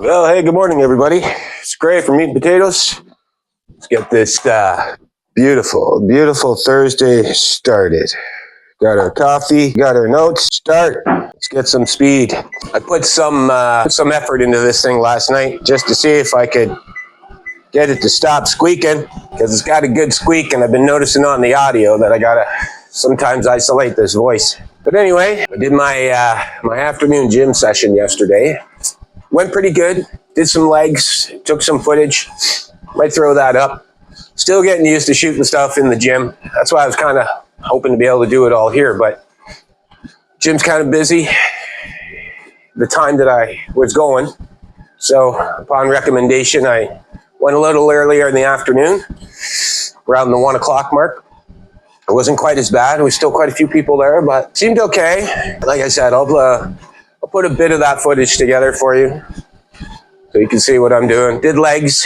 Well, hey, good morning, everybody. It's Gray from Meat and Potatoes. Let's get this beautiful Thursday started. Got our coffee, got our notes. Start. Let's get some speed. I put some effort into this thing last night just to see if I could get it to stop squeaking, because it's got a good squeak, and I've been noticing on the audio that I gotta sometimes isolate this voice. But anyway, I did my my afternoon gym session yesterday. Went pretty good. Did some legs, took some footage. Might throw that up. Still getting used to shooting stuff in the gym. That's why I was kind of hoping to be able to do it all here, but gym's kind of busy the time that I was going. So upon recommendation, I went a little earlier in the afternoon, around the 1 o'clock mark. It wasn't quite as bad. There was still quite a few people there, but seemed okay. Like I said, I'll put a bit of that footage together for you so you can see what I'm doing. Did legs.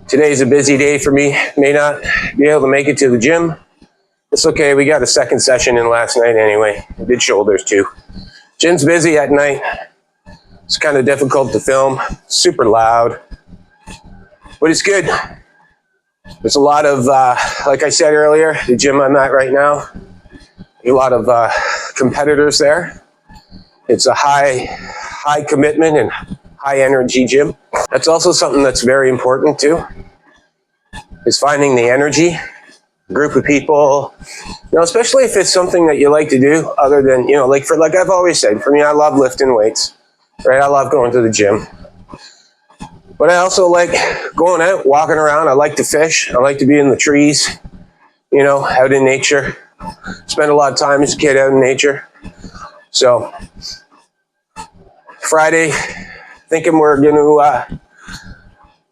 Today's a busy day for me. May not be able to make it to the gym. It's okay. We got a second session in last night anyway. Did shoulders too. Gym's busy at night. It's kind of difficult to film. Super loud. But it's good. There's a lot of, like I said earlier, the gym I'm at right now, a lot of competitors there. It's a high commitment and high energy gym. That's also something that's very important too, is finding the energy, group of people, especially if it's something that you like to do other than, like I've always said, for me, I love lifting weights, right? I love going to the gym. But I also like going out, walking around. I like to fish. I like to be in the trees, out in nature. Spend a lot of time as a kid out in nature. So Friday, thinking we're going to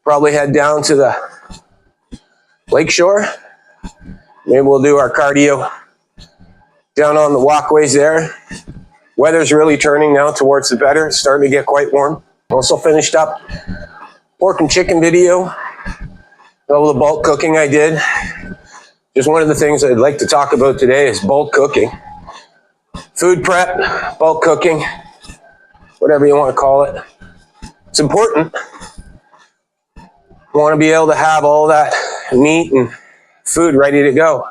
probably head down to the lakeshore. Maybe we'll do our cardio down on the walkways there. Weather's really turning now towards the better. It's starting to get quite warm. Also finished up pork and chicken video. All the bulk cooking I did. Just one of the things I'd like to talk about today is bulk cooking. Food prep, bulk cooking, whatever you want to call it. It's important. You want to be able to have all that meat and food ready to go.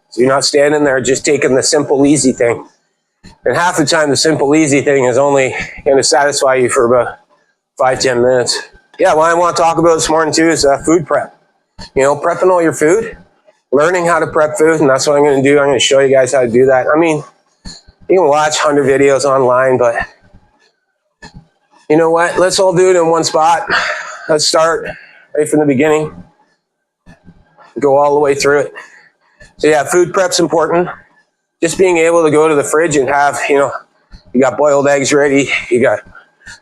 So you're not standing there just taking the simple, easy thing. And half the time, the simple, easy thing is only going to satisfy you for about 5-10 minutes. Yeah, what I want to talk about this morning too is food prep. Prepping all your food, learning how to prep food, and that's what I'm going to do. I'm going to show you guys how to do that. I mean, you can watch 100 videos online, but you know what? Let's all do it in one spot. Let's start right from the beginning. Go all the way through it. So yeah, food prep's important. Just being able to go to the fridge and have, you got boiled eggs ready, you got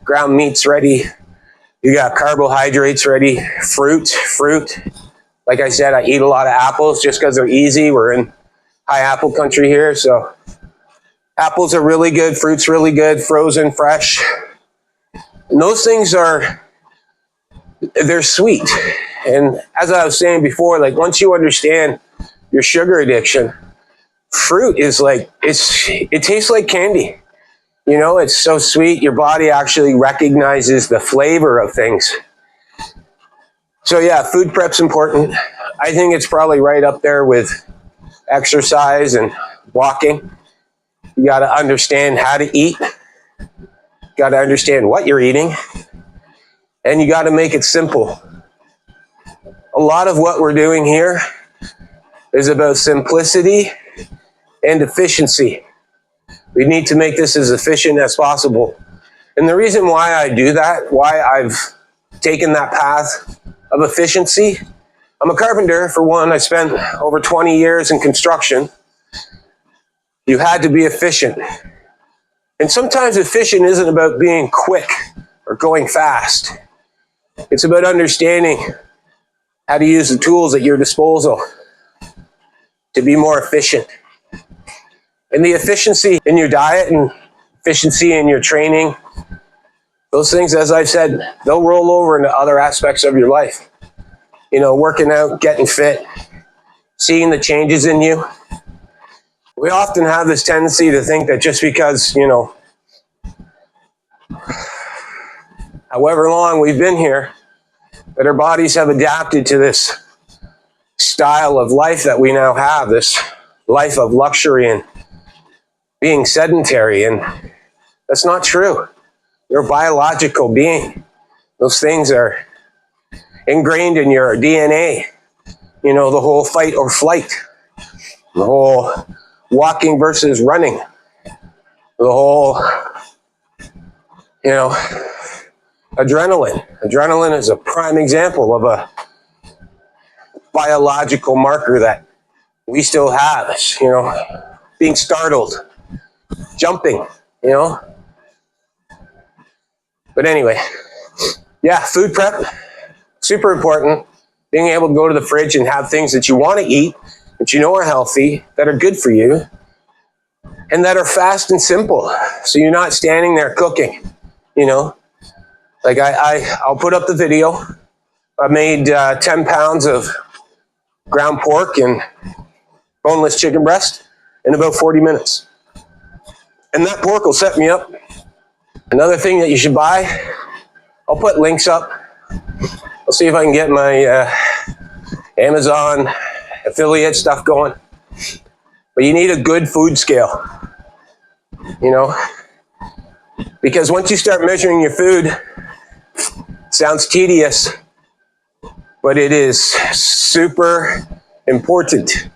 ground meats ready, you got carbohydrates ready, fruit. Like I said, I eat a lot of apples just because they're easy. We're in high apple country here, so apples are really good, fruit's really good, frozen, fresh. And those things they're sweet. And as I was saying before, once you understand your sugar addiction, fruit is it tastes like candy. It's so sweet. Your body actually recognizes the flavor of things. So yeah, food prep's important. I think it's probably right up there with exercise and walking. You got to understand how to eat. You got to understand what you're eating. And you got to make it simple. A lot of what we're doing here is about simplicity and efficiency. We need to make this as efficient as possible. And the reason why I do that, why I've taken that path of efficiency, I'm a carpenter, for one. I spent over 20 years in construction. You had to be efficient. And sometimes efficient isn't about being quick or going fast. It's about understanding how to use the tools at your disposal to be more efficient. And the efficiency in your diet and efficiency in your training, those things, as I've said, they'll roll over into other aspects of your life. Working out, getting fit, seeing the changes in you. We often have this tendency to think that just because, however long we've been here, that our bodies have adapted to this style of life that we now have, this life of luxury and being sedentary. And that's not true. You're a biological being. Those things are ingrained in your DNA. You know, the whole fight or flight, the whole walking versus running, the whole, you know, adrenaline. Adrenaline is a prime example of a biological marker that we still have. It's, you know, being startled, jumping, you know. But anyway, yeah, food prep, super important. Being able to go to the fridge and have things that you want to eat, that you know are healthy, that are good for you, and that are fast and simple. So you're not standing there cooking, you know. Like I'll put up the video. I made 10 pounds of ground pork and boneless chicken breast in about 40 minutes. And that pork will set me up. Another thing that you should buy, I'll put links up. I'll see if I can get my Amazon affiliate stuff going. But you need a good food scale, you know, because once you start measuring your food, it sounds tedious, but it is super important.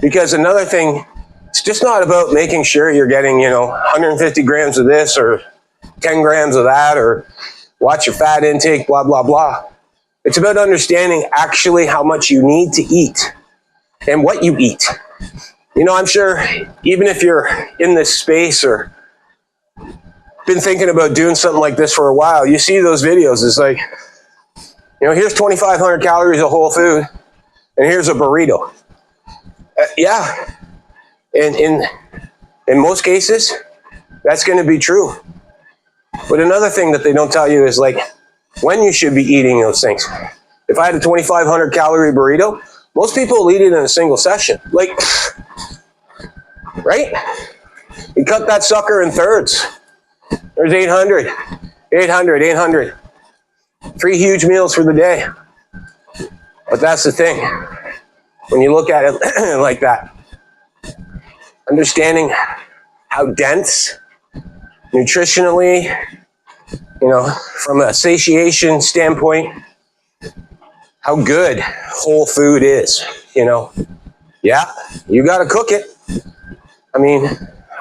Because another thing, it's just not about making sure you're getting, you know, 150 grams of this or 10 grams of that, or watch your fat intake, blah, blah, blah. It's about understanding actually how much you need to eat and what you eat. You know, I'm sure even if you're in this space or been thinking about doing something like this for a while, you see those videos. It's like, you know, here's 2,500 calories of whole food, and here's a burrito. Yeah, and in most cases, that's going to be true. But another thing that they don't tell you is like when you should be eating those things. If I had a 2,500 calorie burrito, most people will eat it in a single session. Like, right? You cut that sucker in thirds. There's 800, 800, 800. 3 huge meals for the day. But that's the thing. When you look at it like that, understanding how dense, nutritionally, you know, from a satiation standpoint, how good whole food is, you know. Yeah, you got to cook it. I mean,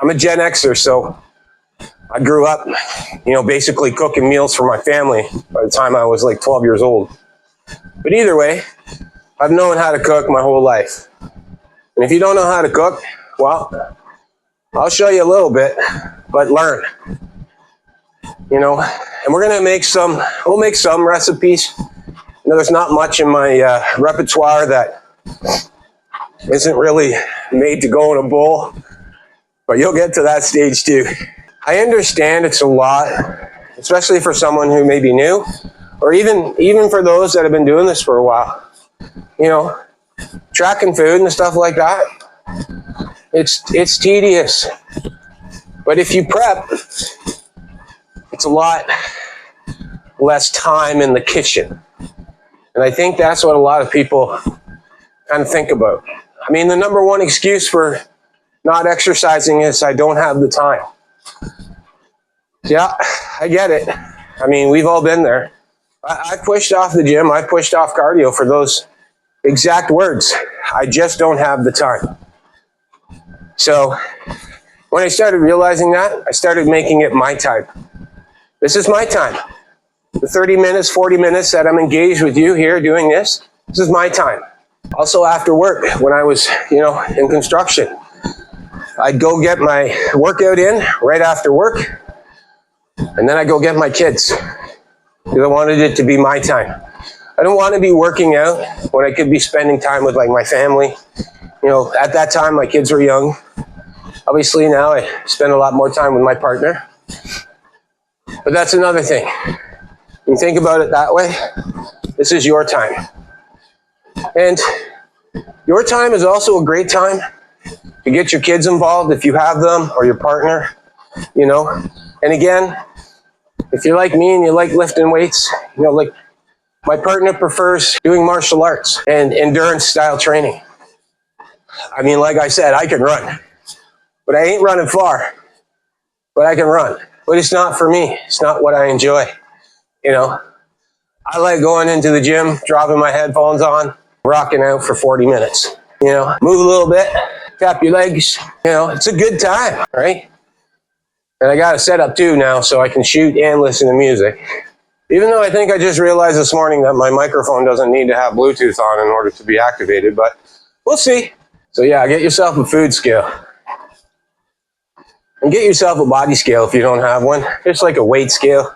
I'm a Gen Xer, so I grew up, you know, basically cooking meals for my family by the time I was like 12 years old. But either way, I've known how to cook my whole life. And if you don't know how to cook, well, I'll show you a little bit, but learn. You know, and we're going to we'll make some recipes. You know, there's not much in my repertoire that isn't really made to go in a bowl, but you'll get to that stage too. I understand it's a lot, especially for someone who may be new, or even for those that have been doing this for a while. You know, tracking food and stuff like that, it's tedious. But if you prep, it's a lot less time in the kitchen. And I think that's what a lot of people kind of think about. I mean, the number one excuse for not exercising is I don't have the time. Yeah, I get it. I mean, we've all been there. I pushed off the gym. I pushed off cardio for those exact words. I just don't have the time. So when I started realizing that, I started making it my time. This is my time. The 30 minutes, 40 minutes that I'm engaged with you here doing this is my time. Also after work, when I was, you know, in construction, I'd go get my workout in right after work, and then I'd go get my kids, because I wanted it to be my time. I don't want to be working out when I could be spending time with like my family. You know, at that time, my kids were young. Obviously now I spend a lot more time with my partner. But that's another thing. When you think about it that way, this is your time. And your time is also a great time to get your kids involved if you have them, or your partner, you know. And again, If you're like me and you like lifting weights, you know, like my partner prefers doing martial arts and endurance style training. I mean, like I said, I can run, but I ain't running far, but I can run. But it's not for me. It's not what I enjoy. You know, I like going into the gym, dropping my headphones on, rocking out for 40 minutes. You know, move a little bit, tap your legs. You know, it's a good time, right? And I got a setup too now so I can shoot and listen to music. Even though I think I just realized this morning that my microphone doesn't need to have Bluetooth on in order to be activated, but we'll see. So yeah, get yourself a food scale. And get yourself a body scale if you don't have one. It's like a weight scale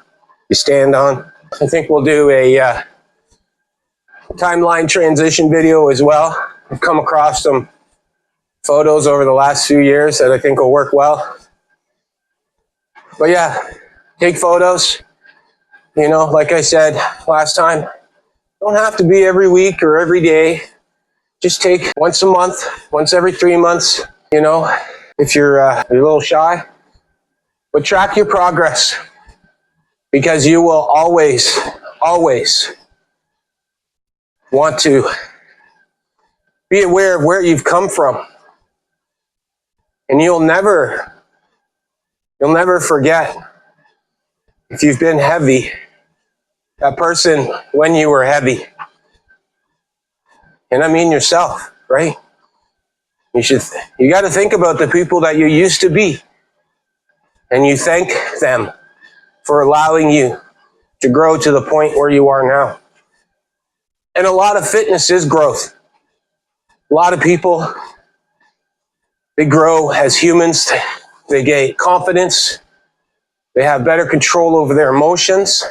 you stand on. I think we'll do a timeline transition video as well. I've come across some photos over the last few years that I think will work well. But yeah, take photos. You know, like I said last time, don't have to be every week or every day. Just take once a month, once every 3 months, you know, if you're a little shy. But track your progress, because you will always, always want to be aware of where you've come from. And you'll never forget, if you've been heavy, that person when you were heavy. And I mean yourself, right? You got to think about the people that you used to be, and you thank them for allowing you to grow to the point where you are now. And a lot of fitness is growth. A lot of people, they grow as humans. They gain confidence. They have better control over their emotions.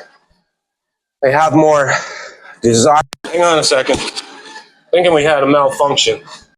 They have more desire. Hang on a second. Thinking we had a malfunction.